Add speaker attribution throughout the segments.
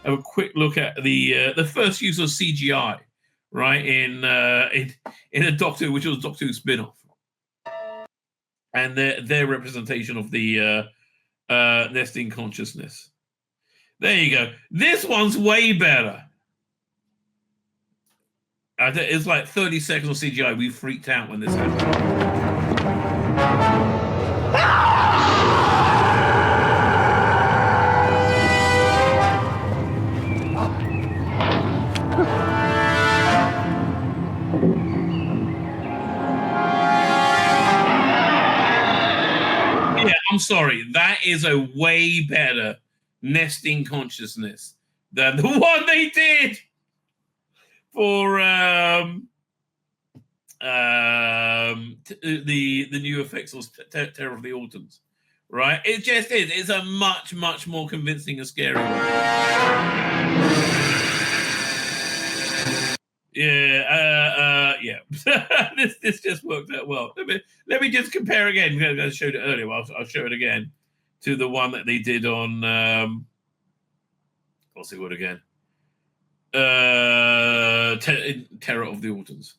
Speaker 1: have a quick look at the first use of CGI, right, in a Doctor Who, which was Doctor Who spin-off, and their representation of the nesting consciousness. There you go. This one's way better. It's like 30 seconds of CGI. We freaked out when this happened. Yeah, I'm sorry. That is a way better nesting consciousness than the one they did for the new effects of Terror of the Autons, right? It just is. It's a much, much more convincing and scary one. Yeah. This just worked out well. Let me just compare again. I showed it earlier. I'll show it again to the one that they did on. What's it called again? Terror of the Autons.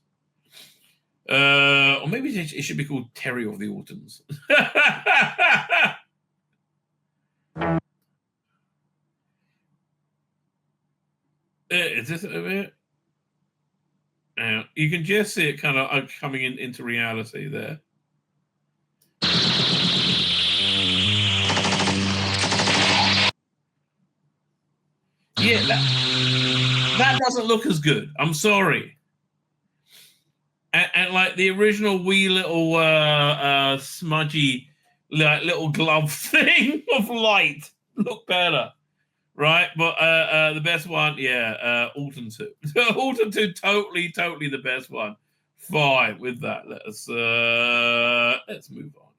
Speaker 1: Or maybe it should be called Terry of the Autons. Is this over here? You can just see it kind of coming into reality there. Yeah, that doesn't look as good. I'm sorry. And like the original wee little smudgy little glove thing of light look better, right? But the best one, Alton 2. Alton 2, totally the best one. Fine with that. Let's move on.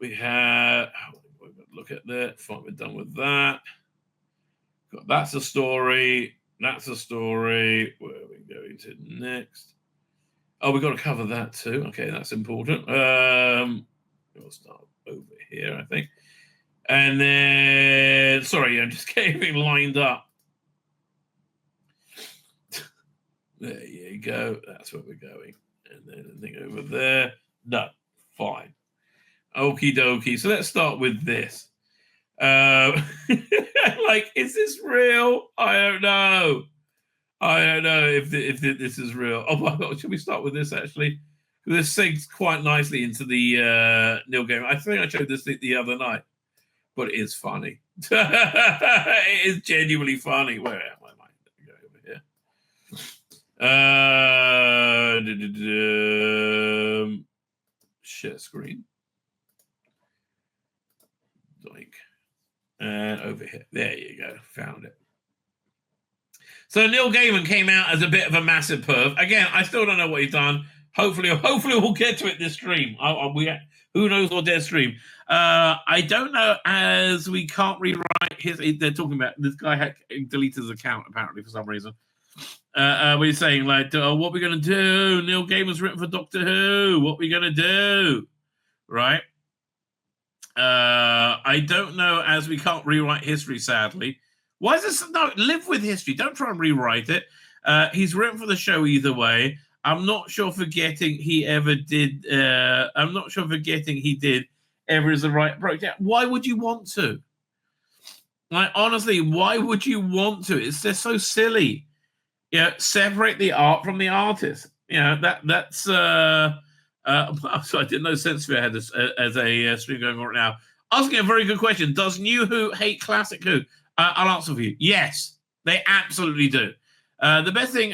Speaker 1: We have look at that. Fine, we're done with that. That's a story. That's a story. Where are we going to next? Oh, we've got to cover that too. Okay, that's important. We'll start over here, I think. And then, sorry, I'm just getting lined up. There you go. That's where we're going. And then the thing over there. No, fine. Okie dokie. So let's start with this. Like, is this real? I don't know. I don't know if this is real. Oh my God, should we start with this actually? This segues quite nicely into the Neil Gaiman. I think I showed this the other night, but it is funny. It is genuinely funny. Where am I? Go over here. Share screen. Doink. And over here. There you go. Found it. So Neil Gaiman came out as a bit of a massive perv. Again, I still don't know what he's done. Hopefully we'll get to it this stream. Who knows what their stream? I don't know, as we can't rewrite his. They're talking about this guy had deleted his account apparently for some reason. We're saying like, what are we gonna do? Neil Gaiman's written for Doctor Who. What are we gonna do? Right? I don't know, as we can't rewrite history, sadly. Why is this? No, live with history. Don't try and rewrite it. He's written for the show either way. I'm not sure forgetting he ever did. I'm not sure forgetting he did ever is the right approach. Yeah, why would you want to? Like, honestly, why would you want to? It's just so silly. Separate the art from the artist. That's. So I didn't know Sensosphere had this as a stream going on right now. Asking a very good question. Does New Who hate Classic Who? I'll answer for you. Yes, they absolutely do. The best thing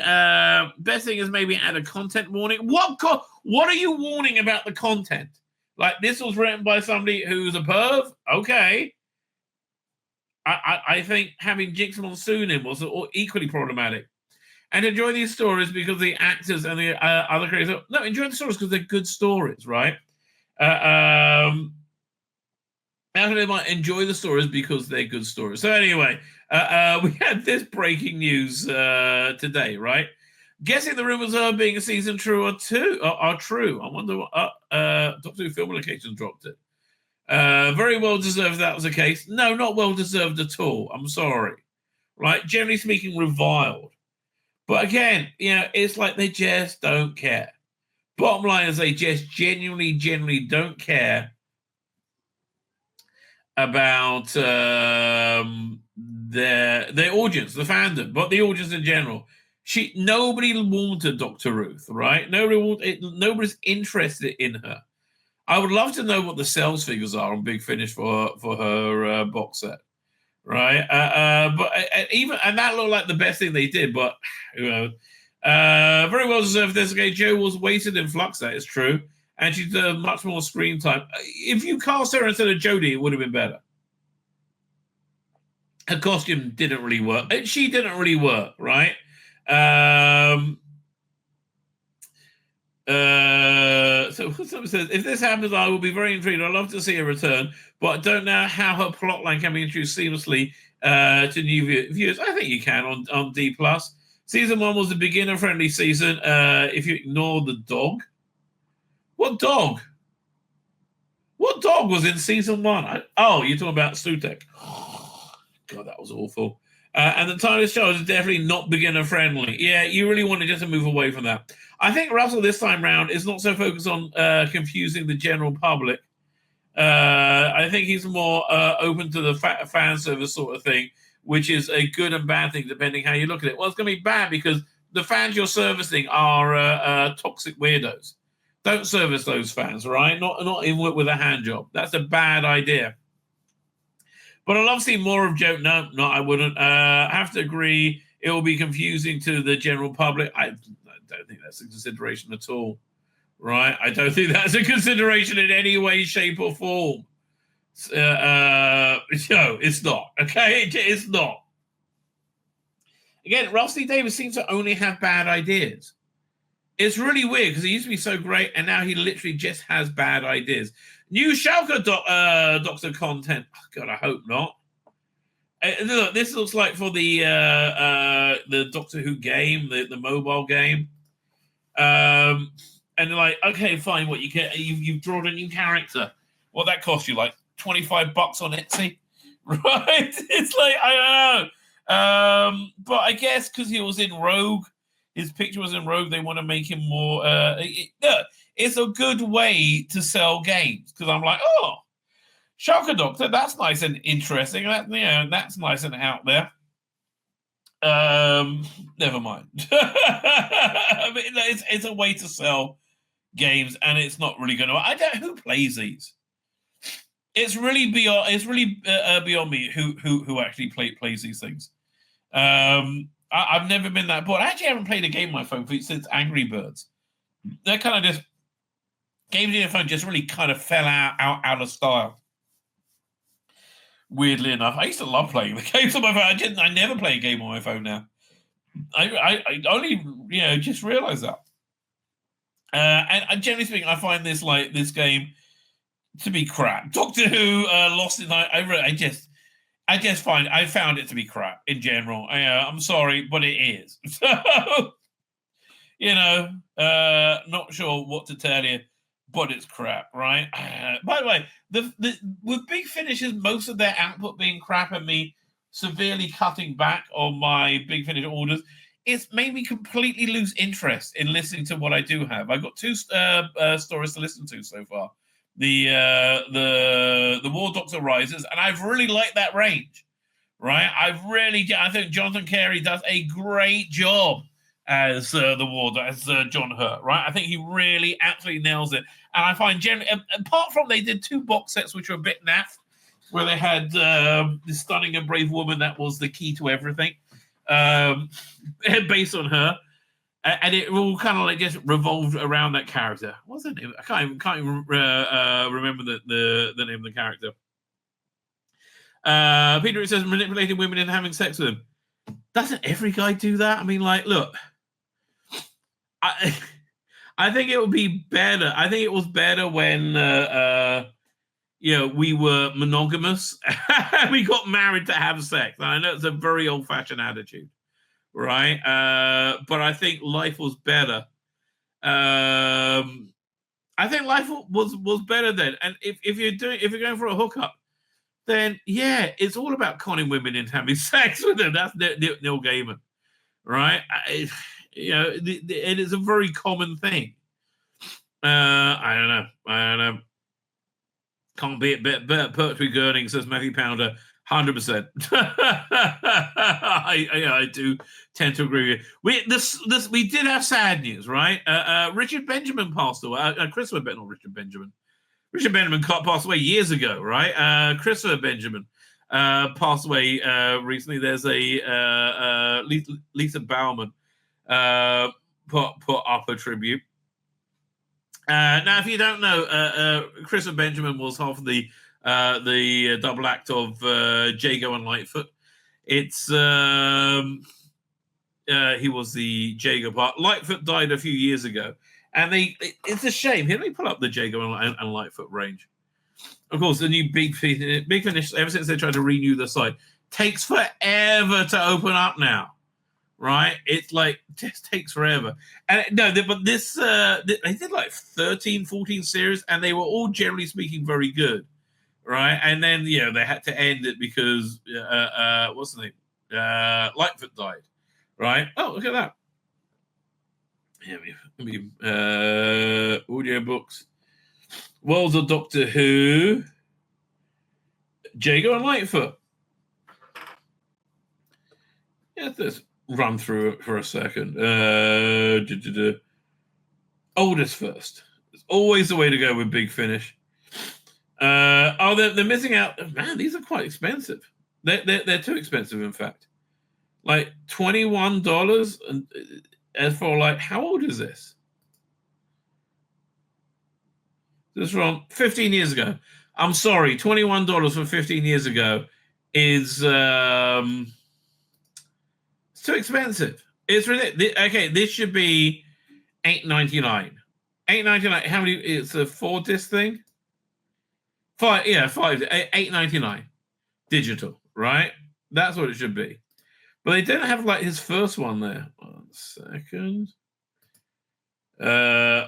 Speaker 1: is maybe add a content warning. What are you warning about the content? Like, this was written by somebody who's a perv. Okay. I think having Jinx Monsoon in was equally problematic. And enjoy these stories because the actors and the other creators. No, enjoy the stories because they're good stories, right? They might enjoy the stories because they're good stories. So anyway, we had this breaking news today, right? Guessing the rumors of being a season true are true. I wonder what Doctor Who Film Locations dropped it. Very well deserved that was the case. No, not well deserved at all. I'm sorry. right? Generally speaking, reviled. But again, it's like they just don't care. Bottom line is they just genuinely don't care about their audience, the fandom, but the audience in general. Nobody wanted Dr. Ruth, right? Nobody's interested in her. I would love to know what the sales figures are on Big Finish for her box set, right? But even that looked like the best thing they did. But very well deserved this. Okay, Jo was weighted in flux. That is true, and she did much more screen time. If you cast her instead of Jodie, it would have been better. Her costume didn't really work, and she didn't really work, right? So someone says, if this happens, I will be very intrigued. I'd love to see a return, but I don't know how her plotline can be introduced seamlessly to new viewers. I think you can on D+. Season 1 was a beginner-friendly season. If you ignore the dog. What dog? What dog was in season 1? You're talking about Sutek. God, that was awful. And the Timeless Child is definitely not beginner-friendly. Yeah, you really want to just move away from that. I think Russell this time round is not so focused on confusing the general public. I think he's more open to the fan service sort of thing, which is a good and bad thing depending how you look at it. Well, it's going to be bad because the fans you're servicing are toxic weirdos. Don't service those fans, right? Not even with a hand job. That's a bad idea. But I'd love to see more of Joe. No, I wouldn't. I have to agree. It will be confusing to the general public. I don't think that's a consideration at all, right? I don't think that's a consideration in any way, shape, or form. No, it's not. Okay, it's not. Again, Ralph C. Davis seems to only have bad ideas. It's really weird because he used to be so great, and now he literally just has bad ideas. New Schalke Doctor content. Oh, God, I hope not. Look, this looks like for the Doctor Who game, the mobile game. And they're like, okay, fine. What you get? You've drawn a new character. What that cost you? Like $25 on Etsy, right? It's like I don't know. But I guess because he was in Rogue. His picture was in Rogue. They want to make him more. It's a good way to sell games because I'm like, oh, Schalke Doctor, that's nice and interesting. That's nice and out there. Never mind. I mean, it's a way to sell games, and it's not really going to. I don't. Who plays these? It's really beyond. It's really beyond me. Who actually plays these things? I've never been that bored. I actually haven't played a game on my phone since Angry Birds. They're kind of just games on your phone just really kind of fell out of style. Weirdly enough, I used to love playing the games on my phone. I never play a game on my phone now. I only just realized that. And generally speaking, I find this game to be crap. Doctor Who Lost in Night. I found it to be crap in general. I'm sorry, but it is. So, not sure what to tell you, but it's crap, right? By the way, with Big Finishes, most of their output being crap and me severely cutting back on my Big Finish orders, it's made me completely lose interest in listening to what I do have. I've got 2 stories to listen to so far. The War Doctor Rises, and I've really liked that range, right? I think Jonathan Carey does a great job as the War as John Hurt, right? I think he really absolutely nails it. And I find generally, apart from they did 2 box sets which were a bit naff, where they had this stunning and brave woman that was the key to everything, based on her. And it all kind of just revolved around that character. What's her name? I can't even remember the name of the character. Peter says manipulating women and having sex with them. Doesn't every guy do that? I mean, look, I think it would be better. I think it was better when we were monogamous. We got married to have sex. And I know it's a very old-fashioned attitude. Right, but I think life was better. I think life was better then. And if you're going for a hookup, then yeah, it's all about conning women into having sex with them. That's Neil Gaiman, right? It is a very common thing. I don't know. Can't be it better. Pertwee Gurning says Matthew Pounder, 100%. I do tend to agree with you. We did have sad news, right? Richard Benjamin passed away. Christopher Benjamin, not Richard Benjamin. Richard Benjamin passed away years ago, right? Christopher Benjamin passed away recently. There's a Lisa Bauman put up a tribute. Now, if you don't know, Christopher Benjamin was half of the double act of Jago and Lightfoot. It's he was the Jago part. Lightfoot died a few years ago, and it's a shame. Here, let me pull up the Jago and Lightfoot range. Of course, the new Big Finish. Ever since they tried to renew the site, takes forever to open up now. Right, it's like just takes forever. And but this they did like 13, 14 series, and they were all generally speaking very good, right? And then they had to end it because what's the name? Lightfoot died, right? Oh, look at that. Audio books, Worlds of Doctor Who, Jago and Lightfoot. Yeah, this. Run through it for a second. Oldest first. It's always the way to go with Big Finish. They're missing out. Man, these are quite expensive. They're too expensive, in fact. Like $21. And as for like, how old is this? This is from 15 years ago. I'm sorry, $21 from 15 years ago is it's too expensive. It's ridiculous. Okay, this should be $8.99. $8.99. How many? It's a 4-disc thing. 5. Yeah, 5. $8.99. Digital, right? That's what it should be. But they don't have like his first one there. 1 second.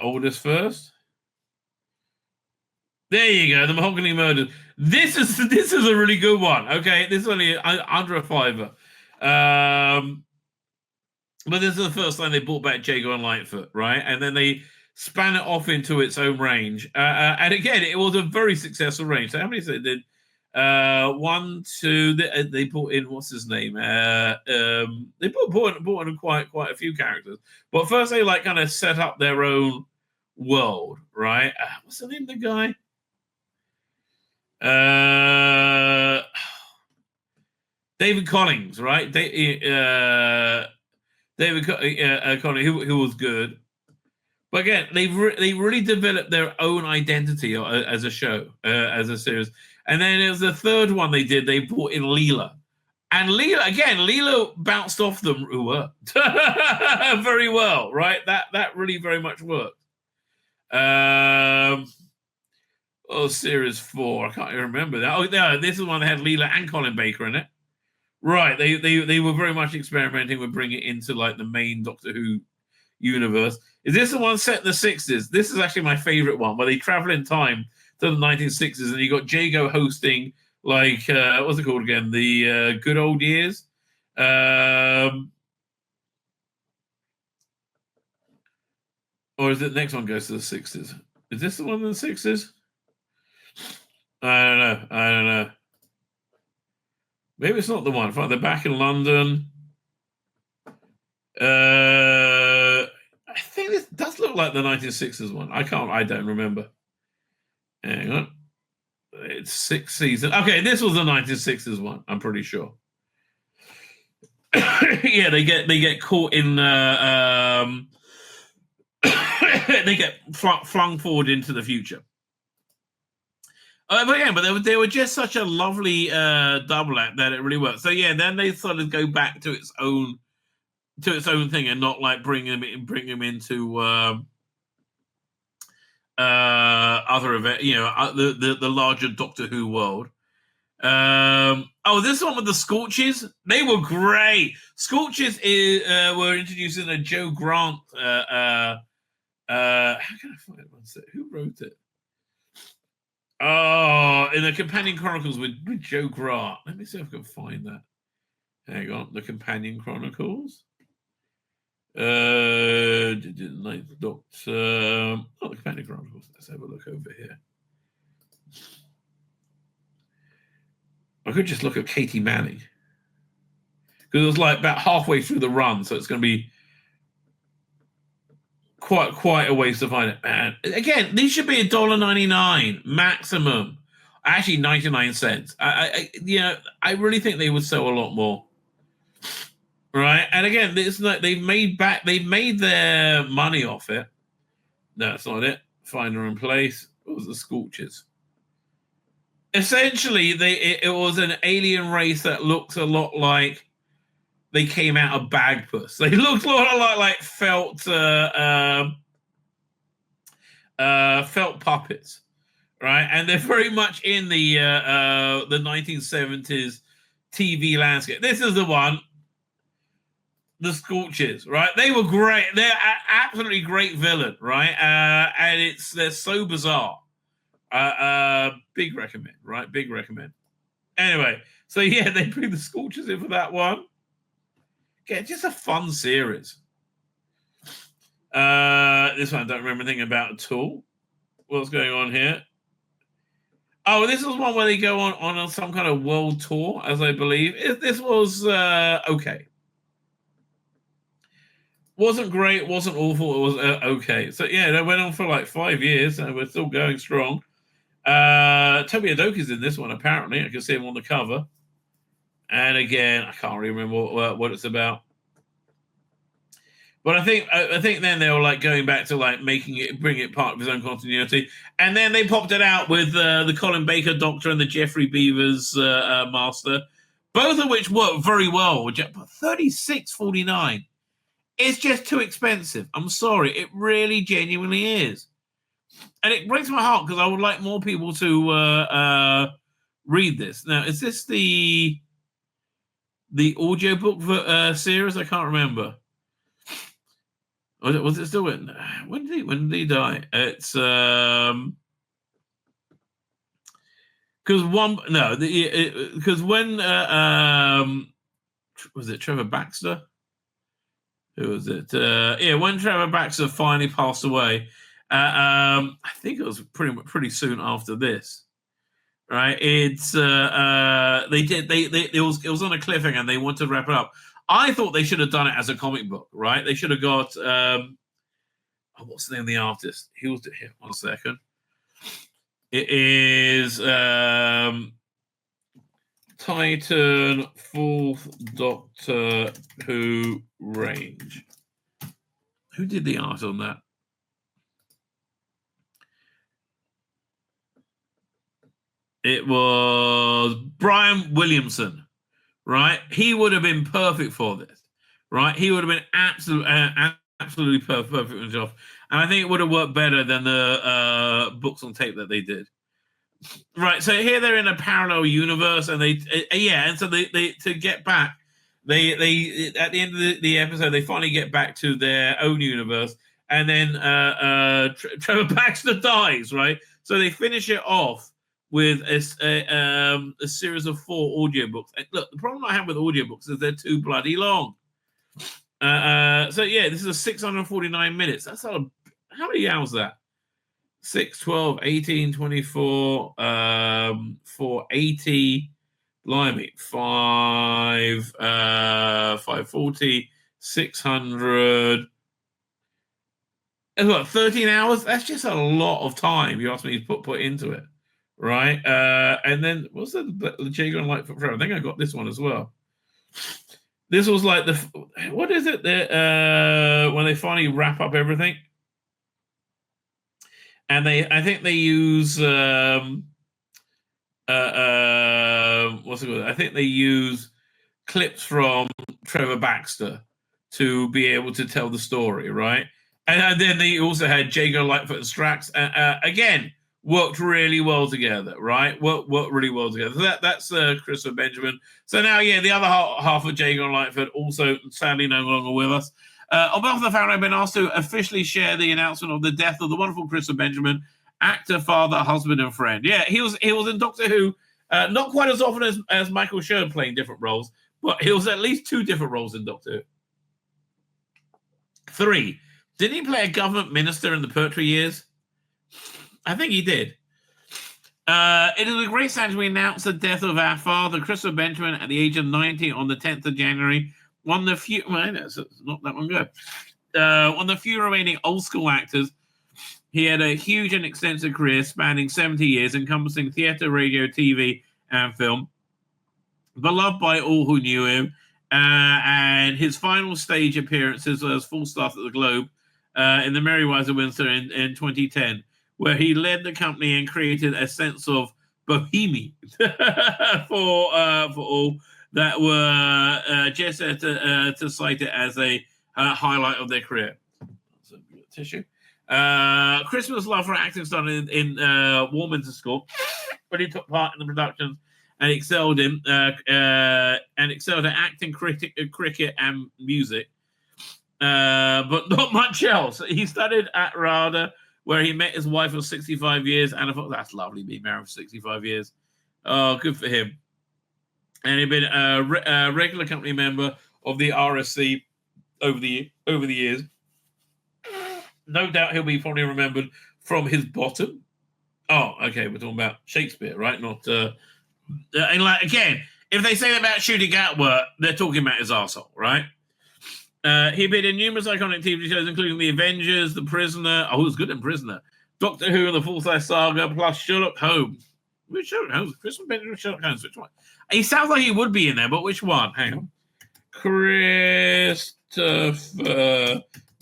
Speaker 1: Oldest first. There you go. The Mahogany Murders. This is a really good one. Okay, this is only under a $5. But this is the first time they brought back Jago and Lightfoot, right? And then they span it off into its own range. And again, it was a very successful range. So how many they did? 1, 2. They brought in what's his name? They brought in quite a few characters. But first, they like kind of set up their own world, right? What's the name of the guy? David Collins, right? David Collins, who was good, but again, they really developed their own identity as a show, as a series. And then there's the third one they did. They brought in Leela, and Leela bounced off them very well, right? That really very much worked. Series 4. I can't even remember that. Oh, no, this is one that had Leela and Colin Baker in it. Right, they were very much experimenting with bringing it into like the main Doctor Who universe. Is this the one set in the 60s? This is actually my favorite one, where they travel in time to the 1960s, and you got Jago hosting like what's it called again? The Good Old Years. Or is it the next one goes to the 60s? Is this the one in the 60s? I don't know. Maybe it's not the one. They're back in London. I think this does look like the 1960s one. I don't remember. Hang on. It's 6 seasons. Okay, this was the 1960s one. I'm pretty sure. Yeah, they get caught in. They get flung forward into the future. But they were just such a lovely double act that it really worked. So yeah, then they sort of go back to its own thing and not like bring him into other event. The larger Doctor Who world. This one with the Scorches, they were great. Scorches were introduced in a Joe Grant. How can I find it? Who wrote it? Oh, in the Companion Chronicles with Joe Grant. Let me see if I can find that. Hang on, the Companion Chronicles. The Companion Chronicles. Let's have a look over here. I could just look at Katie Manning, because it was like about halfway through the run, so it's going to be quite a ways to find it. Man, again, these should be $1.99 maximum. Actually, 99 cents. I really think they would sell a lot more. Right, and again, it's like they've made their money off it. No, that's not it. Finder in place. What was the Scorches? Essentially, it was an alien race that looks a lot like they came out of Bagpuss. They looked a lot like felt puppets, right? And they're very much in the 1970s TV landscape. This is the one. The Scorches, right? They were great. They're absolutely great villain, right? And they're so bizarre. Big recommend, right? Big recommend. Anyway, so yeah, they bring the Scorches in for that one. Yeah, just a fun series. This one I don't remember anything about at all. What's going on here? Oh, this is one where they go on some kind of world tour, as I believe. This was okay. Wasn't great, wasn't awful, it was okay. So yeah, they went on for like 5 years, and we're still going strong. Toby Adoki's in this one, apparently. I can see him on the cover. And again, I can't really remember what it's about. But I think then they were like going back to like bring it part of his own continuity. And then they popped it out with the Colin Baker Doctor and the Jeffrey Beavers Master, both of which work very well. But $36.49. It's just too expensive. I'm sorry. It really genuinely is. And it breaks my heart because I would like more people to read this. Now, is this the audiobook series? I can't remember. Was it still in? When did he die? It's because when was it Trevor Baxter? Who was it? When Trevor Baxter finally passed away, I think it was pretty soon after this, right? It's it was on a cliffhanger, and they wanted to wrap it up. I thought they should have done it as a comic book, right? They should have got what's the name of the artist? He was here. 1 second. It is Titan 4th Doctor Who range. Who did the art on that? It was Brian Williamson, right? He would have been perfect for this, right? He would have been absolutely perfect for the job. And I think it would have worked better than the books on tape that they did. Right, so here they're in a parallel universe, and they to get back, they at the end of the episode, they finally get back to their own universe, and then Trevor Baxter dies, right? So they finish it off with a series of 4 audiobooks. And look, the problem I have with audiobooks is they're too bloody long. So yeah, this is 649 minutes. That's how many hours is that? 6, 12, 18, 24, 480, blimey, 540, 600. That's what, 13 hours? That's just a lot of time you asked me to put into it, right? And then, what's the Jaeger and Lightfoot Forever? I think I got this one as well. This was like what is it? When they finally wrap up everything? And I think they use what's it called? I think they use clips from Trevor Baxter to be able to tell the story, right? And then they also had Jago, Lightfoot, and Strax. Again, worked really well together, right? Worked really well together. So that's Christopher Benjamin. So now, yeah, the other half of Jago and Lightfoot also sadly no longer with us. On behalf of the family, I've been asked to officially share the announcement of the death of the wonderful Christopher Benjamin actor, father, husband, and friend. Yeah, he was in Doctor Who, not quite as often as Michael Shern playing different roles, but he was at least 2 different roles in Doctor Who. 3, did he play a government minister in the Pertwee years? I think he did. It is a great sadness we announce the death of our father, Christopher Benjamin, at the age of 90 on the 10th of January. One of the few, well, it's not that long ago. One of the few remaining old school actors. He had a huge and extensive career spanning 70 years, encompassing theatre, radio, TV, and film. Beloved by all who knew him, and his final stage appearances as full staff at the Globe in the Merry Wives of Windsor in 2010, where he led the company and created a sense of bohemia for all that were just to cite it as a highlight of their career. So, tissue. Christmas love for acting started in Warminster School, but he took part in the productions and excelled at acting, cricket, and music, but not much else. He studied at RADA, where he met his wife of 65 years, and I thought that's lovely, being married for 65 years. Oh, good for him. And he'd been a regular company member of the RSC over the years. No doubt he'll be probably remembered from his bottom. Oh, okay, we're talking about Shakespeare, right? Not and like again, if they say about shooting Gatworth, they're talking about his arsehole, right? He appeared in numerous iconic TV shows, including The Avengers, The Prisoner. Oh, he was good in Prisoner. Doctor Who and the Full-Size Saga, plus Sherlock Holmes. Which Sherlock Holmes? Christopher Benjamin, Sherlock Holmes. Which one? He sounds like he would be in there, but which one? Hang on. Christopher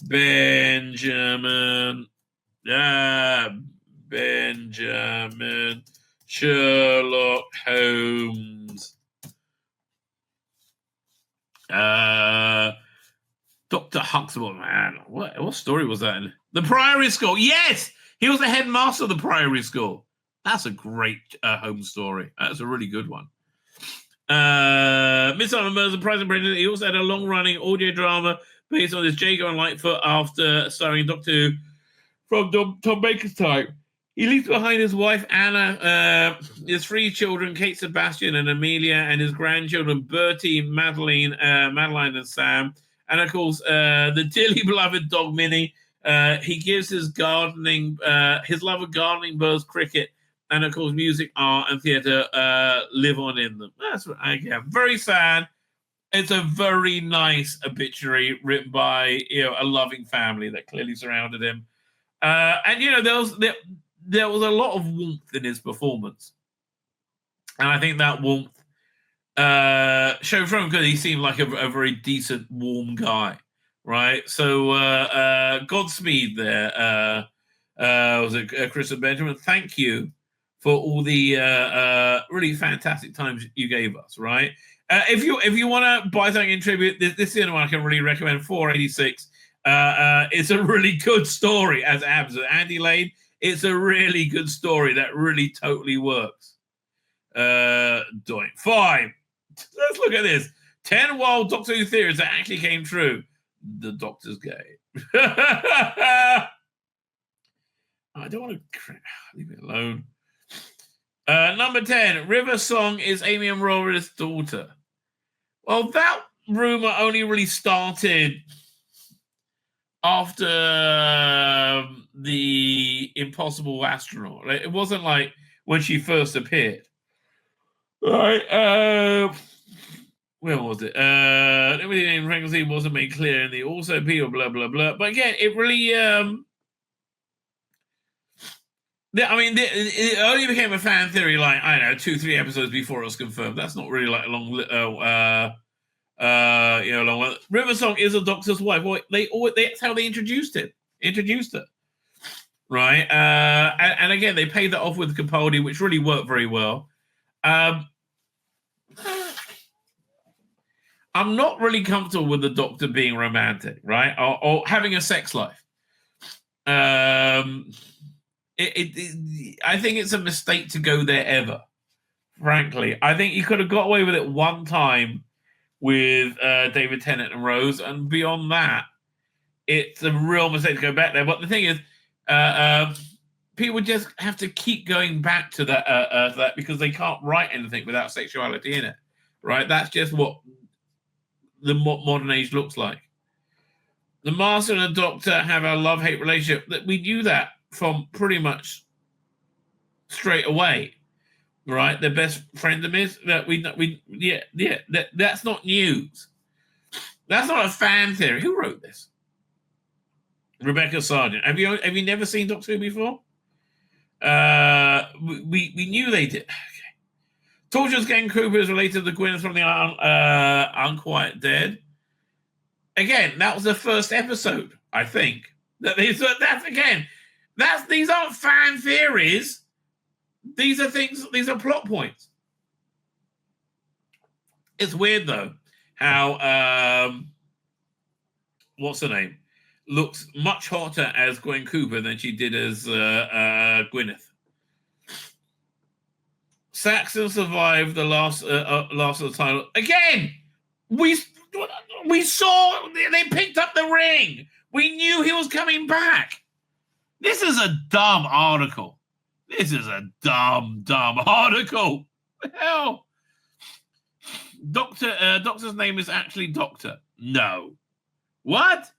Speaker 1: Benjamin. Benjamin Sherlock Holmes. Dr. Huxtable, man. What story was that in? The Priory School. Yes! He was the headmaster of the Priory School. That's a great home story. That's a really good one. Midsummer Murders and Pride and Prejudice. He also had a long-running audio drama based on his Jago and Lightfoot after starring Doctor Who from Tom Baker's time. He leaves behind his wife, Anna, his 3 children, Kate, Sebastian, and Amelia, and his grandchildren, Bertie, Madeline, and Sam. And, of course, the dearly beloved dog, Minnie. He gives his gardening, his love of gardening, birds, cricket, and, of course, music, art, and theatre live on in them. That's what very sad. It's a very nice obituary written by, a loving family that clearly surrounded him. And, there was a lot of warmth in his performance. And I think that warmth showed from him because he seemed like a very decent, warm guy, right? So Godspeed there. Was it Christopher Benjamin? Thank you for all the really fantastic times you gave us, right? If you want to buy something in tribute, this is the one I can really recommend, 486. It's a really good story, as it happens. Andy Lane, it's a really good story that really totally works. Doing 5. Let's look at this. 10 wild Doctor Who theories that actually came true. The Doctor's gay. I don't want to leave it alone. Number 10, River Song is Amy and Rory's daughter. Well, that rumor only really started after the Impossible Astronaut. It wasn't like when she first appeared. All right. Where was it? Everything in pregnancy wasn't made clear in the also people, blah, blah, blah. But again, it really... it only became a fan theory, like, I don't know, 2-3 episodes before it was confirmed. That's not really like a long... long. River Song is a Doctor's wife. Well, that's how they introduced her, right? And again, they paid that off with Capaldi, which really worked very well. I'm not really comfortable with the Doctor being romantic, right, or having a sex life. I think it's a mistake to go there ever. Frankly, I think you could have got away with it one time with David Tennant and Rose, and beyond that, it's a real mistake to go back there. But the thing is, people just have to keep going back to that because they can't write anything without sexuality in it, right? That's just what the modern age looks like. The Master and the Doctor have a love-hate relationship. That we knew that from pretty much straight away, right? Their best friend is that that's not news. That's not a fan theory. Who wrote this? Rebecca Sargent. Have you never seen Doctor Who before? We knew they did. Okay. Torture's Gang Cooper is related to Gwyneth from the Unquiet Dead. Again, that was the first episode, I think. These aren't fan theories. These are plot points. It's weird though how what's her name looks much hotter as Gwen Cooper than she did as Gwyneth. Saxon survived the last of the title. Again, we saw they picked up the ring. We knew he was coming back. This is a dumb article. This is a dumb article. What the hell? Doctor's name is actually Doctor. No. What?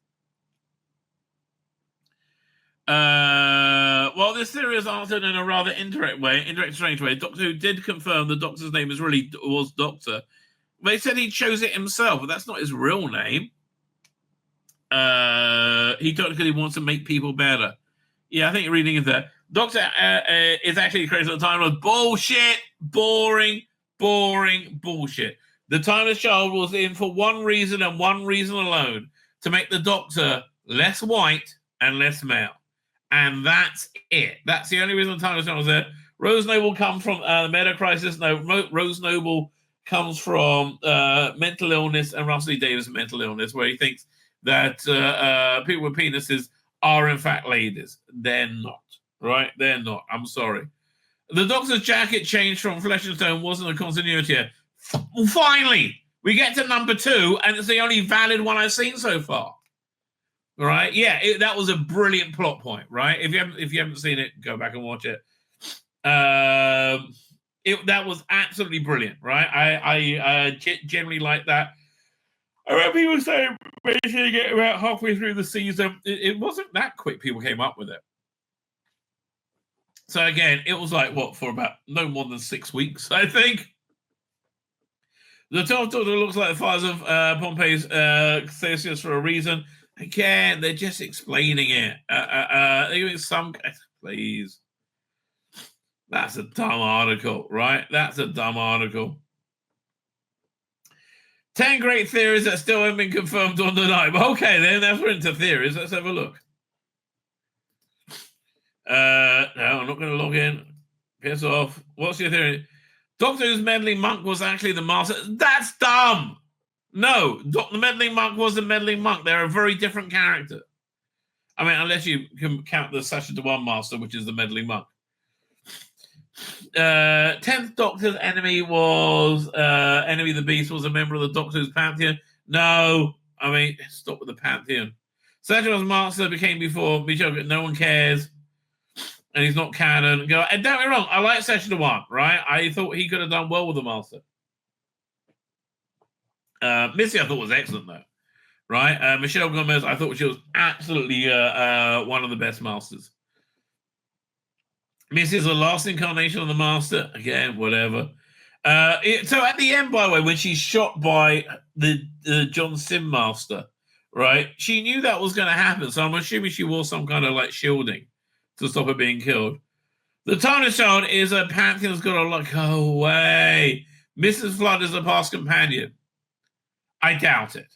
Speaker 1: Well, this theory is answered in a rather indirect, strange way. Doctor Who did confirm the Doctor's name was Doctor. They said he chose it himself, but that's not his real name. He technically wants to make people better. Yeah, I think you're reading it there. Doctor is actually created at the time of bullshit, boring bullshit. The Timeless Child was in for one reason and one reason alone, to make the Doctor less white and less male. And that's it. That's the only reason the Timeless Child was there. Rose Noble comes from the meta crisis. No, Rose Noble comes from mental illness and Russell Davis' mental illness, where he thinks that people with penises are in fact ladies. They're not, right? They're not. I'm sorry. The Doctor's jacket change from Flesh and Stone wasn't a continuity here. Finally, we get to number 2, and it's the only valid one I've seen so far. Right? Yeah, that was a brilliant plot point, right? If you haven't seen it, go back and watch it. That was absolutely brilliant, right? I generally like that. I remember people saying basically get about halfway through the season. It wasn't that quick. People came up with it. So again, it was like for about no more than 6 weeks, I think. The 12th Doctor looks like the fires of Pompeii's Theseus for a reason. Again, they're just explaining it. They're giving some... Please. That's a dumb article, right? That's a dumb article. 10 great theories that still haven't been confirmed on the night. Okay, then we're into theories. Let's have a look. No, I'm not going to log in. Piss off. What's your theory? Doctor Who's meddling monk was actually the master. That's dumb. No, the meddling monk was the meddling monk. They're a very different character. I mean, unless you can count the Sacha Dhawan master, which is the meddling monk. 10th Doctor's enemy was Enemy of the Beast was a member of the Doctor's Pantheon. No, I mean, stop with the Pantheon. Sacha Dhawan's master became before Michelle. No one cares. And he's not canon. And don't get me wrong, I like Sacha Dhawan, right? I thought he could have done well with the master. Missy, I thought was excellent though, right? Michelle Gomez, I thought she was absolutely one of the best masters. Missy is the last incarnation of the master. Again, whatever. So at the end, by the way, when she's shot by the John Sim master, right? She knew that was going to happen, so I'm assuming she wore some kind of like shielding to stop her being killed. The Timeless Child is a pantheon that's got to like go away. Mrs. Flood is a past companion. I doubt it.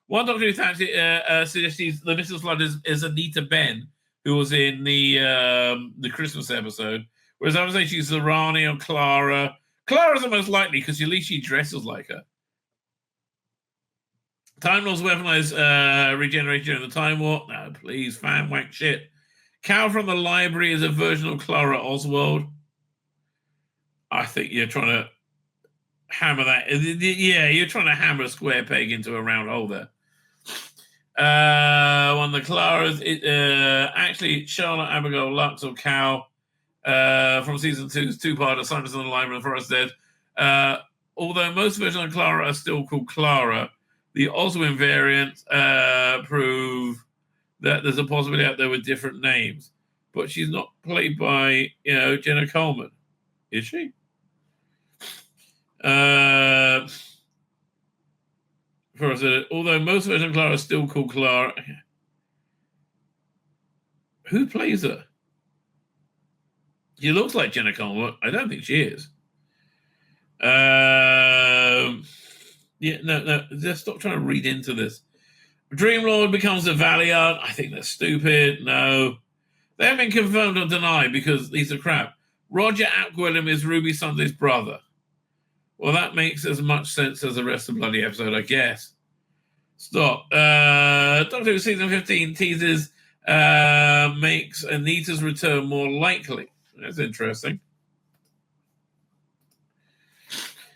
Speaker 1: One Doctor Who suggests the Mrs. Flood is Anita Ben, who was in the Christmas episode. Whereas I would say she's Rani or Clara. Clara's the most likely because at least she dresses like her. Time Lord's weaponized regeneration in the Time Warp. No, please, fan wank shit. Cal from the Library is a version of Clara Oswald. I think you're trying to hammer that. Yeah, you're trying to hammer a square peg into a round hole there. One of the Claras, actually Charlotte, Abigail, Lux, or Cal from season 2's two-parter, Silence on the Line, and the Forest Dead. Although most versions of Clara are still called Clara, the Oswin variants prove that there's a possibility out there with different names. But she's not played by, Jenna Coleman, is she? Although most versions of Clara are still called Clara, who plays her? She looks like Jenna Coleman. I don't think she is. No. Just stop trying to read into this. Dreamlord becomes a Valiant. I think that's stupid. No. They haven't been confirmed or denied because these are crap. Roger Atquillum is Ruby Sunday's brother. Well, that makes as much sense as the rest of the bloody episode, I guess. Stop. Doctor Who Season 15 teases makes Anita's return more likely. That's interesting.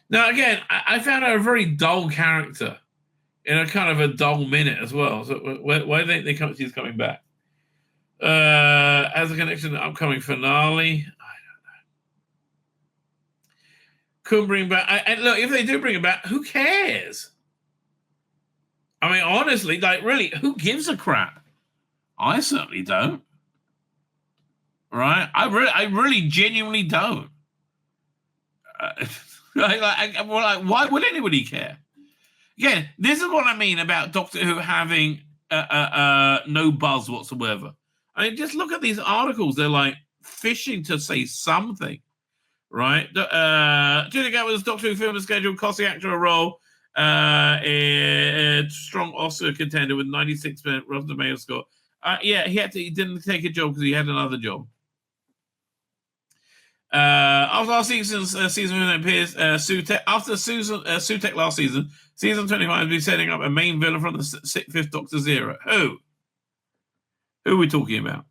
Speaker 1: Now, again, I found her a very dull character in a kind of a dull minute as well. So why do they think she's coming back? As a connection to the upcoming finale, I don't know. Couldn't bring back. And look, if they do bring it back, who cares? I mean, honestly, really, who gives a crap? I certainly don't. Right? I really genuinely don't. Why would anybody care? Again, this is what I mean about Doctor Who having no buzz whatsoever. I mean, just look at these articles. They're like fishing to say something, right? Julia Garner's Doctor Who film schedule cost the actor a role. A strong Oscar contender with 96% Rotten Tomatoes score. He didn't take a job because he had another job. After last season's season appears Sutek. After Sutek last season, season 25 has been setting up a main villain from the Fifth Doctor's era. Who are we talking about?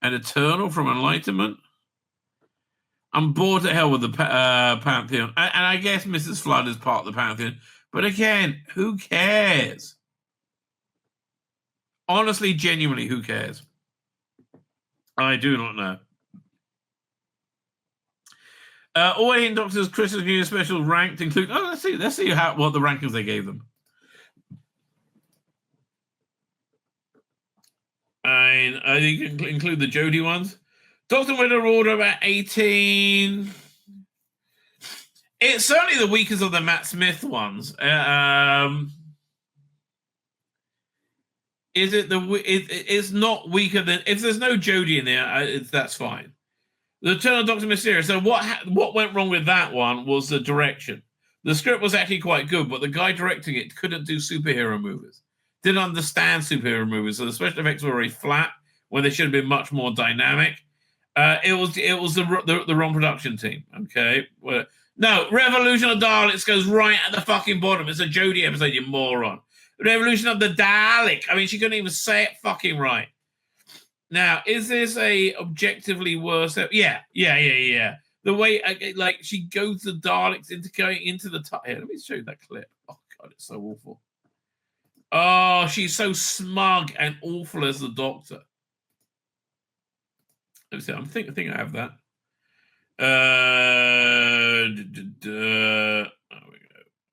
Speaker 1: An Eternal from Enlightenment? I'm bored to hell with the Pantheon. And I guess Mrs. Flood is part of the Pantheon. But again, who cares? Honestly, genuinely, who cares? I do not know. All 18 Doctors Christmas New Year special ranked include. Oh, let's see what the rankings they gave them. And I think you can include the Jodie ones. Doctor Winter Order about 18. It's certainly the weakest of the Matt Smith ones. Is it it's not weaker than if there's no Jodie in there? That's fine. The Return of Dr. Mysterious. So what went wrong with that one was the direction. The script was actually quite good, but the guy directing it couldn't do superhero movies. Didn't understand superhero movies, so the special effects were very flat when they should have been much more dynamic. It was the wrong production team. Okay, no, Revolution of Daleks goes right at the fucking bottom. It's a Jodie episode, you moron. Revolution of the Dalek. I mean, she couldn't even say it fucking right. Now, is this a objectively worse? Yeah. The way, she goes the Daleks going into the. Here, let me show you that clip. Oh God, it's so awful. Oh, she's so smug and awful as the Doctor. Let me see. I think I have that. There we go.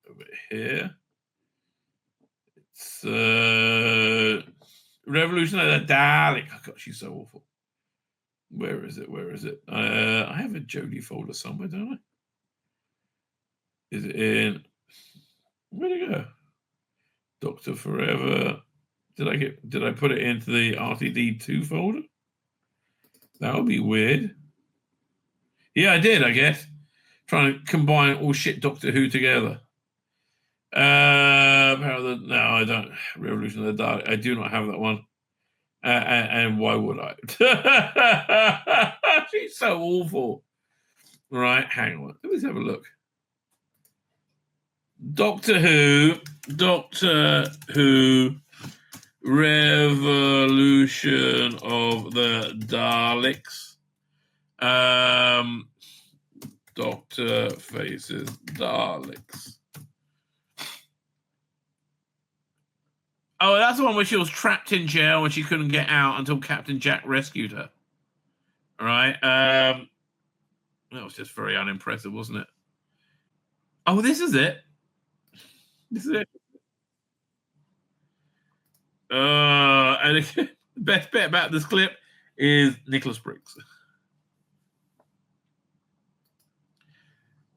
Speaker 1: Over here. It's Revolution of the Dalek. Oh God, she's so awful. Where is it? I have a Jodie folder somewhere, don't I? Is it in? Where'd it go? Doctor Forever. Did I put it into the RTD2 folder? That would be weird. Yeah, I did, I guess. Trying to combine all shit Doctor Who together. No, I don't. Revolution of the Dark. I do not have that one. And why would I? She's so awful. Right, hang on. Let me have a look. Doctor Who, Revolution of the Daleks. Doctor faces Daleks. Oh, that's the one where she was trapped in jail and she couldn't get out until Captain Jack rescued her. All right. That was just very unimpressive, wasn't it? Oh, this is it. This is it. And the best bit about this clip is Nicholas Briggs.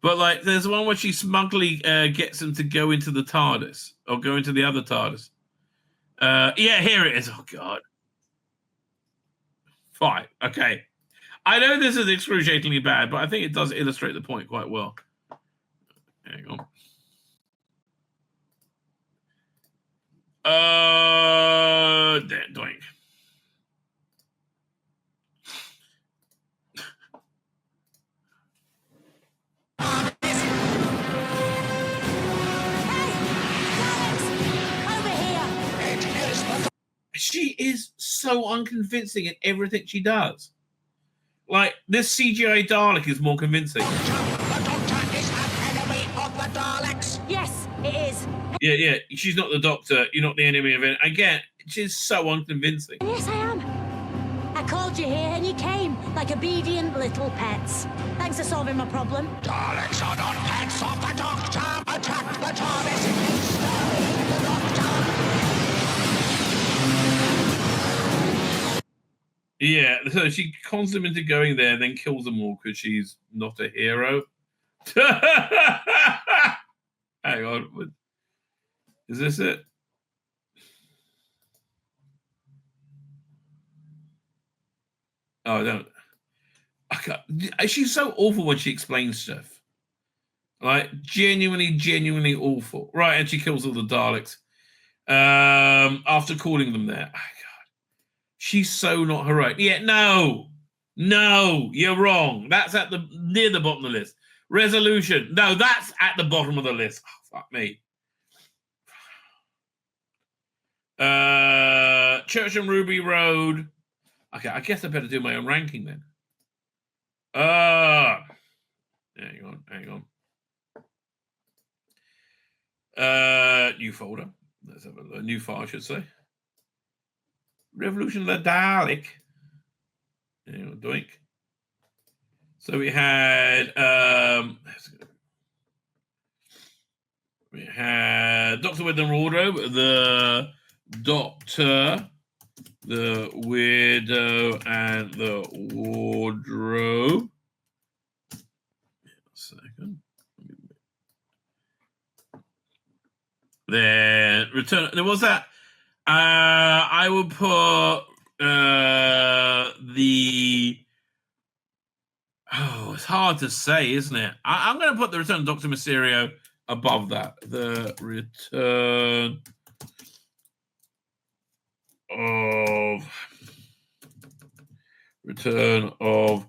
Speaker 1: But like, there's one where she smugly gets him to go into the TARDIS or go into the other TARDIS. Yeah, here it is. Oh God. Fine. Okay. I know this is excruciatingly bad, but I think it does illustrate the point quite well. Hang on. Doink. She is so unconvincing in everything she does. Like, this CGI Dalek is more convincing.
Speaker 2: The Doctor is an enemy of the Daleks.
Speaker 3: Yes, it is.
Speaker 1: Yeah. She's not the Doctor. You're not the enemy of it. Again, she's so unconvincing.
Speaker 3: Yes, I am. I called you here and you came, like obedient little pets. Thanks for solving my problem.
Speaker 2: Daleks are not pets of the Doctor. Attack the TARDIS and slay the Doctor.
Speaker 1: Yeah, so she cons them into going there, then kills them all because she's not a hero. Hang on. Is this it? Oh, I don't. She's so awful when she explains stuff. Like, genuinely awful. Right, and she kills all the Daleks. After calling them there. Oh, God. She's so not heroic. Yeah, no, you're wrong. That's at the near the bottom of the list. Resolution. No, that's at the bottom of the list. Oh, fuck me. Church and Ruby Road. Okay, I guess I better do my own ranking then. Hang on. New folder. Let's have a new file, I should say. Revolution of the Dalek. Doink. So we had Doctor with the Wardrobe, the Doctor, the Weirdo, and the Wardrobe. A second. Then Return. There was that. I would put the. Oh, it's hard to say, isn't it? I'm going to put the Return of Dr. Mysterio above that. The Return of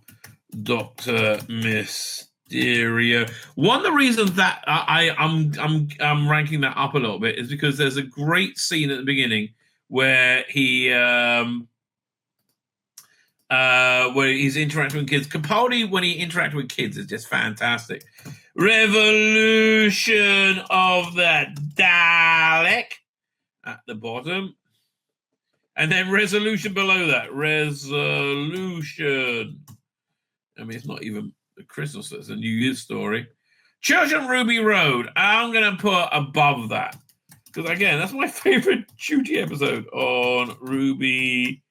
Speaker 1: Dr. Mysterio. One of the reasons that I'm ranking that up a little bit is because there's a great scene at the beginning where where he's interacting with kids. Capaldi, when he interacts with kids, is just fantastic. Revolution of the Dalek at the bottom. And then resolution below that. Resolution. I mean, it's not even Christmas, it's a New Year's story. Church on Ruby Road, I'm going to put above that. Because, again, that's my favorite Judy episode on Ruby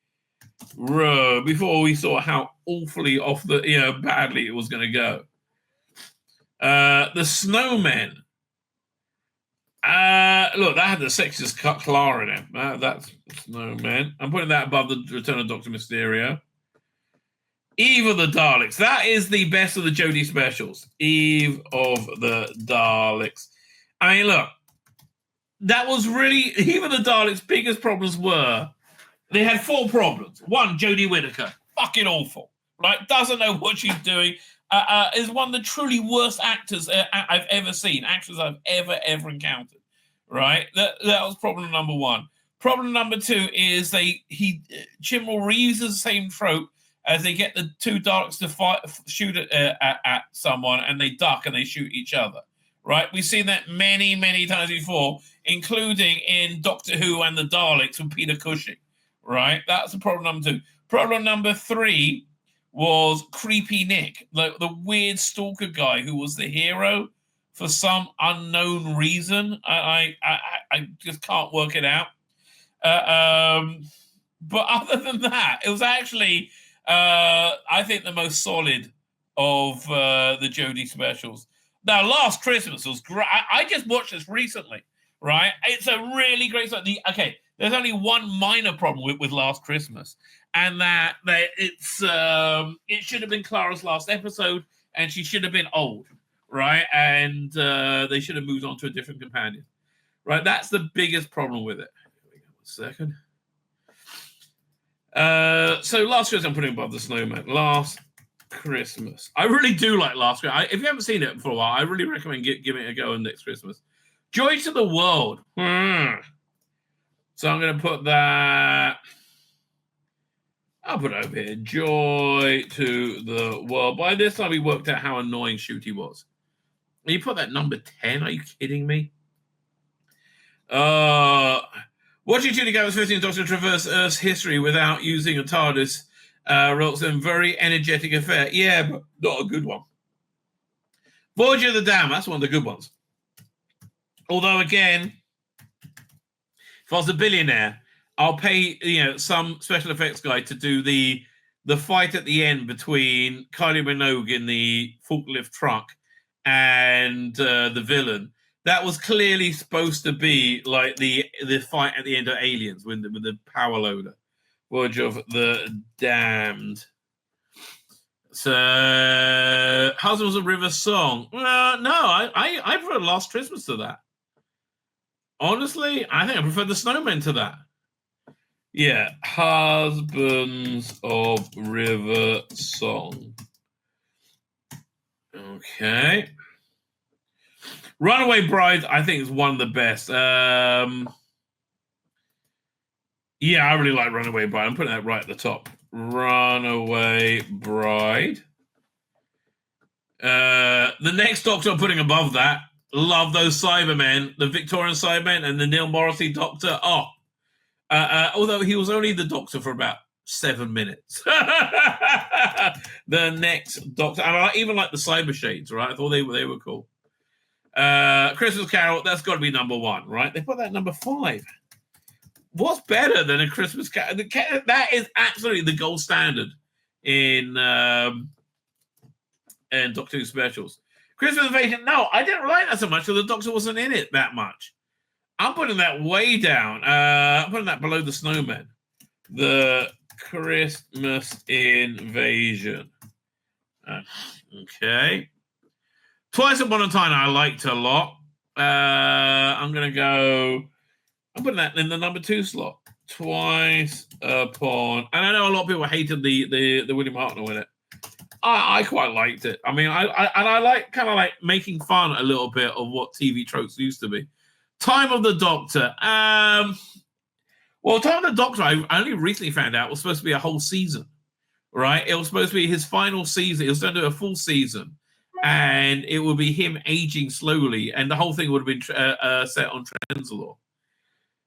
Speaker 1: Road, before we saw how awfully off the, badly it was going to go. The Snowmen. Look, that had the sexiest Clara in it. That's Snowmen. I'm putting that above the Return of Dr. Mysterio. Eve of the Daleks. That is the best of the Jodie specials. Eve of the Daleks. I mean, look, that was really, Eve of the Daleks' biggest problems were, they had 4 problems. 1, Jodie Whittaker. Fucking awful. Right? Doesn't know what she's doing. Is one of the truly worst actors I've ever seen. Actors I've ever encountered. Right? That was problem number 1. Problem number 2 is Chibnall reuses the same trope as they get the 2 Daleks to shoot at someone, and they duck and they shoot each other. right? We've seen that many, many times before, including in Doctor Who and the Daleks with Peter Cushing, right? That's the problem number 2. Problem number 3 was Creepy Nick, the weird stalker guy who was the hero for some unknown reason. I just can't work it out. But other than that, it was actually, I think, the most solid of the Jodie specials. Now, Last Christmas was great. I just watched this recently, right? It's a really great story. There's only one minor problem with Last Christmas, and that it should have been Clara's last episode, and she should have been old, right? And they should have moved on to a different companion, right? That's the biggest problem with it. One second. So Last Christmas, I'm putting above the Snowman. Last Christmas. I really do like Last Christmas. If you haven't seen it for a while, I really recommend giving it a go next Christmas. Joy to the World. So I'm going to put that. I'll put it over here. Joy to the World. By this time, we worked out how annoying Shooty was. And you put that number 10? Are you kidding me? Watching Judy Garrett's 15th Doctor traverse Earth's history without using a TARDIS results in a very energetic affair. Yeah, but not a good one. Voyager of the Dam, that's one of the good ones. Although, again, if I was a billionaire, I'll pay some special effects guy to do the fight at the end between Kylie Minogue in the forklift truck and the villain. That was clearly supposed to be like the fight at the end of Aliens with the power loader. Voyage of the Damned. So, Husbands of River song. No, I prefer Last Christmas to that. Honestly, I think I prefer the Snowman to that. Yeah, Husbands of River song. Okay. Runaway Bride, I think, is one of the best. Yeah, I really like Runaway Bride. I'm putting that right at the top. Runaway Bride. The next Doctor I'm putting above that. Love those Cybermen, the Victorian Cybermen and the Neil Morrissey Doctor. Although he was only the Doctor for about 7 minutes. The next Doctor, and I even like the Cyber Shades, right? I thought they were cool. Christmas Carol, that's got to be number 1, right? They put that number 5. What's better than a Christmas Carol? That is absolutely the gold standard in Doctor Who specials. Christmas Invasion, no, I didn't like that so much because the Doctor wasn't in it that much. I'm putting that way down. I'm putting that below the Snowman. The Christmas Invasion. Okay. Twice Upon a Time, I liked a lot. I'm putting that in the number 2 slot. Twice Upon, and I know a lot of people hated the William Hartnell in it. I quite liked it. I mean, I like kind of like making fun a little bit of what TV tropes used to be. Time of the Doctor. Well, Time of the Doctor, I only recently found out was supposed to be a whole season, right? It was supposed to be his final season. It was going to do a full season, and it would be him aging slowly, and the whole thing would have been set on Trenzalore.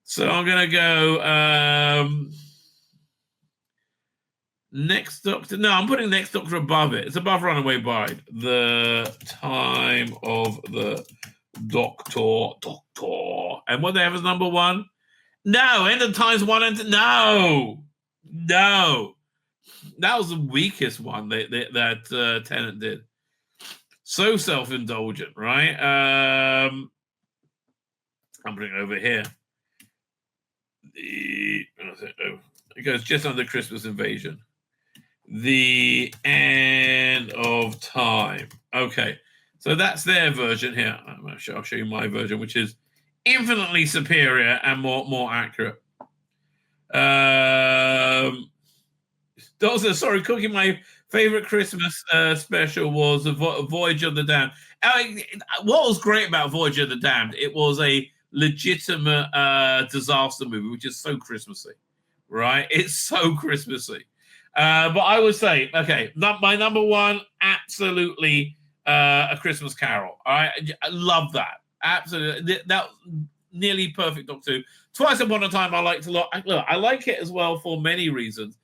Speaker 1: So I'm going to go Next Doctor. No, I'm putting Next Doctor above it. It's above Runaway Bride. The Time of the Doctor. And what they have as number 1? No, End of Times 1 and 2. No. That was the weakest one that Tennant did. So self-indulgent, right? I'm putting it over here. It goes just under Christmas Invasion. The End of Time. Okay, so that's their version here. I'll show you my version, which is infinitely superior and more accurate. Also, sorry, Cookie, my favorite Christmas special was the Voyage of the Damned. What was great about Voyage of the Damned, it was a legitimate disaster movie, which is so Christmassy, right? It's so Christmassy. But I would say, okay, my number 1, absolutely A Christmas Carol. I love that. Absolutely. That nearly perfect Doctor Who. Twice Upon a Time I liked a lot. Look, I like it as well for many reasons.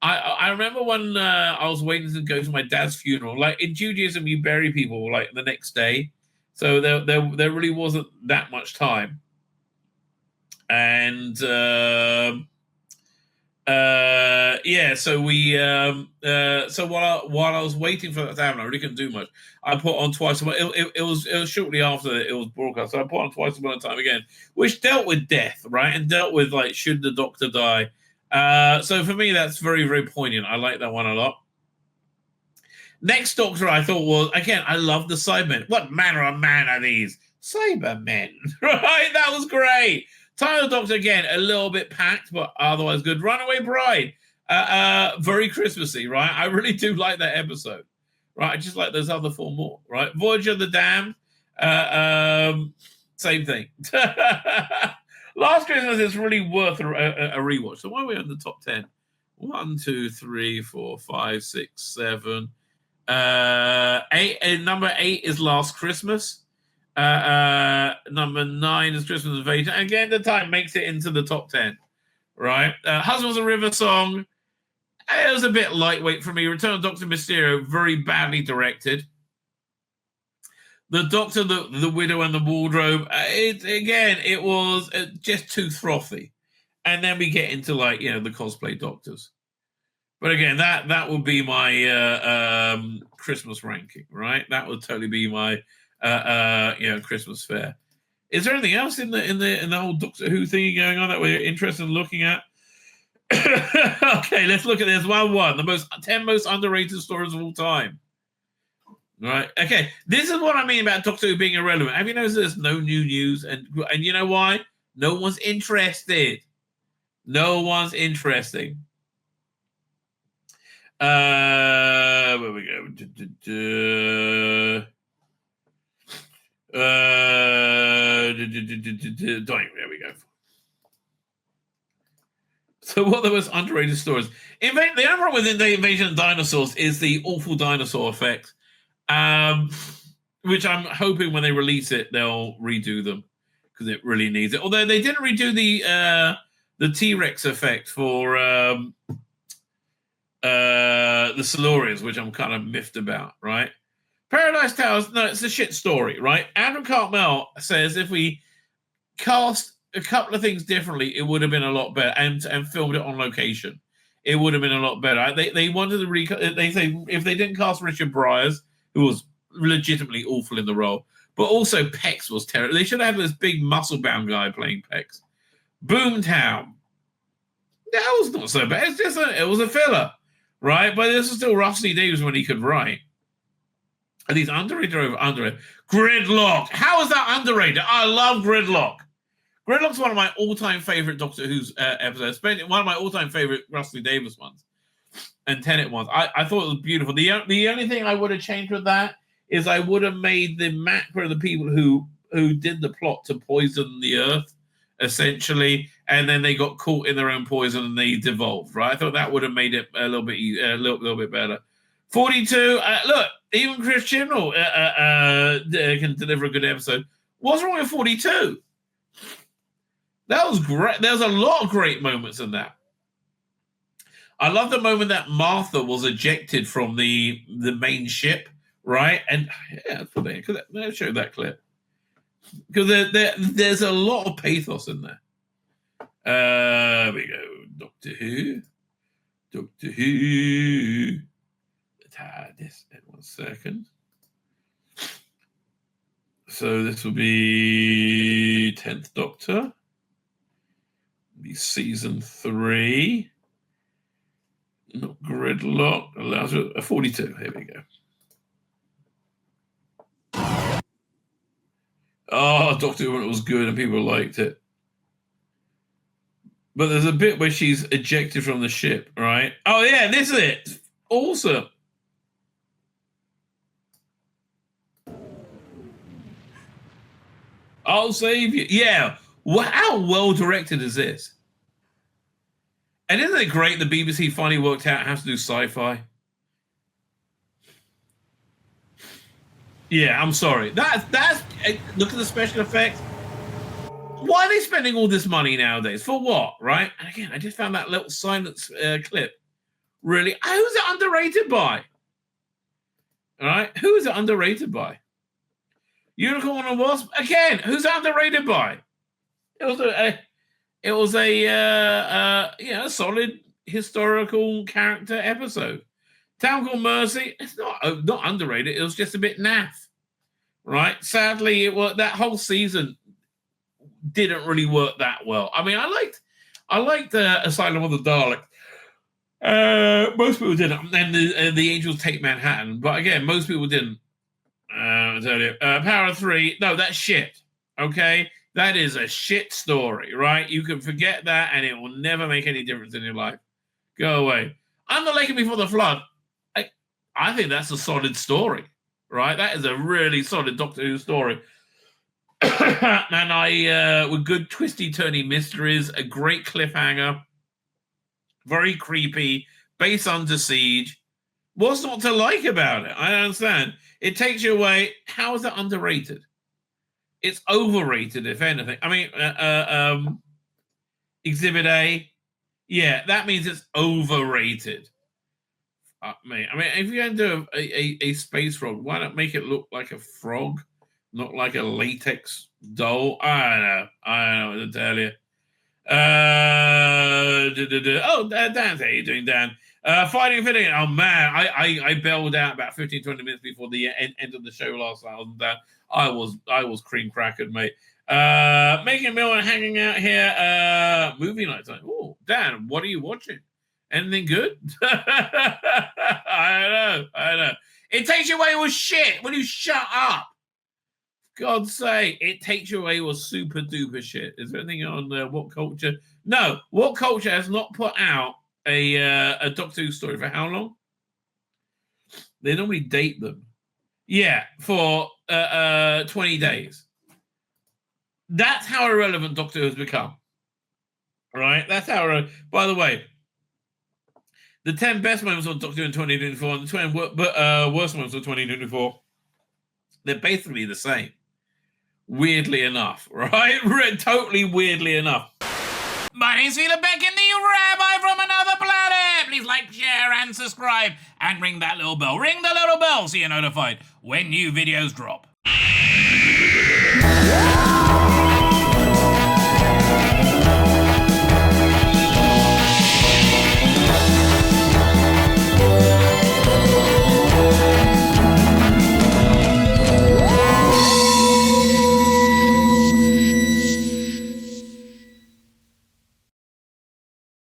Speaker 1: I remember when I was waiting to go to my dad's funeral. Like in Judaism, you bury people like the next day, so there really wasn't that much time. And yeah, so we so while I was waiting for that to happen, I really couldn't do much. I put on Twice. It was shortly after it was broadcast, so I put on Twice Upon a Time again, which dealt with death, right, and dealt with like should the Doctor die. So for me, that's very, very poignant. I like that one a lot. Next Doctor I thought was, again, I love the Cybermen. What manner of man are these? Cybermen, right? That was great. Time of the Doctor, again, a little bit packed, but otherwise good. Runaway Bride, very Christmassy, right? I really do like that episode, right? I just like those other four more, right? Voyage of the Damned, same thing. Last Christmas is really worth a rewatch. So why are we on the top 10? 1, 2, 3, 4, 5, 6, 7. 8. Number 8 is Last Christmas. Number 9 is Christmas Invasion. Again, the time makes it into the top 10. Right? Husbands of River Song. It was a bit lightweight for me. Return of Dr. Mysterio, very badly directed. The Doctor, the Widow, and the Wardrobe. It was just too frothy, and then we get into like the cosplay Doctors. But again, that would be my Christmas ranking, right? That would totally be my Christmas fare. Is there anything else in the whole Doctor Who thing going on that we're interested in looking at? Okay, let's look at this one. The 10 most underrated stories of all time. Right. Okay. This is what I mean about Doctor Who being irrelevant. Have you noticed there's no new news? And you know why? No one's interested. No one's interesting. Where we go? There we go. So what are the most underrated stories? The only problem with the Invasion of Dinosaurs is the awful dinosaur effect. Which I'm hoping when they release it, they'll redo them because it really needs it. Although they didn't redo the T-Rex effect for the Silurians, which I'm kind of miffed about, right? Paradise Towers, no, it's a shit story, right? Adam Cartmel says if we cast a couple of things differently, it would have been a lot better, and filmed it on location. It would have been a lot better. They wanted to they say if they didn't cast Richard Briers, who was legitimately awful in the role, but also Pex was terrible. They should have had this big muscle-bound guy playing Pex. Boomtown, that was not so bad. It's just it was a filler, right? But this was still Rusty Davies when he could write. And he's underrated over underrated. Gridlock, how is that underrated? I love Gridlock. Gridlock's one of my all-time favorite Doctor Who's episodes. One of my all-time favorite Rusty Davies ones. And Tenet ones. I thought it was beautiful. The only thing I would have changed with that is I would have made the macro the people who did the plot to poison the Earth, essentially, and then they got caught in their own poison and they devolved. Right? I thought that would have made it a little bit better. 42. Look, even Chris Chibnall can deliver a good episode. What's wrong with 42? That was great. There's a lot of great moments in that. I love the moment that Martha was ejected from the main ship, right? And yeah, let's show that clip. Because there's a lot of pathos in there. There we go. Doctor Who. Let's hide this in 1 second. So this will be 10th Doctor. Be season 3. Not Gridlock. Allows a 42. Here we go. Oh, Doctor Who was good and people liked it. But there's a bit where she's ejected from the ship, right? Oh, yeah, this is it. Awesome. I'll save you. Yeah. How well directed is this? And isn't it great the BBC finally worked out how to do sci-fi? Yeah, I'm sorry. That's look at the special effects. Why are they spending all this money nowadays? For what, right? And again, I just found that little silence clip. Really, who's it underrated by? All right, who is it underrated by? Unicorn and Wasp again. Who's it underrated by? It was a solid historical character episode. Town Called Mercy. It's not underrated. It was just a bit naff, right? Sadly, that whole season didn't really work that well. I mean, I liked Asylum of the Daleks. Most people didn't. And the Angels Take Manhattan, but again, most people didn't. I'll tell you. Power of Three. No, that's shit. Okay, that is a shit story, right? You can forget that, and it will never make any difference in your life. Go away. Under Lake Before the Flood. I think that's a solid story, right? That is a really solid Doctor Who story. And with good twisty turny mysteries, a great cliffhanger, very creepy, base under siege. What's not to like about it? I don't understand. It takes you away. How is it underrated? It's overrated, if anything. I mean, Exhibit A, yeah, that means it's overrated. Mate, I mean, if you're going to do a space frog, why not make it look like a frog, not like a latex doll? I don't know what to tell you. Dan, how you doing, Dan? Fighting Infinity. Oh man, I bailed out about 15-20 minutes before the end of the show last night. I was cream crackered, mate. Making a meal and hanging out here. Movie night time. Oh, Dan, what are you watching? Anything good? I don't know. It Takes You Away was shit. Will you shut up? God's sake, It Takes You Away was super duper shit. Is there anything on What Culture? No, What Culture has not put out a Doctor Who story for how long? They normally date them. Yeah, for 20 days. That's how irrelevant Doctor Who has become. All right? That's how. By the way, the 10 best moments of Doctor Who in 2024 and the 20 worst moments of 2024, they're basically the same. Weirdly enough, right? Totally weirdly enough.
Speaker 4: My name's Tzvi Lebetkin, the Rabbi from another planet. Please like, share, and subscribe, and ring that little bell. Ring the little bell so you're notified when new videos drop.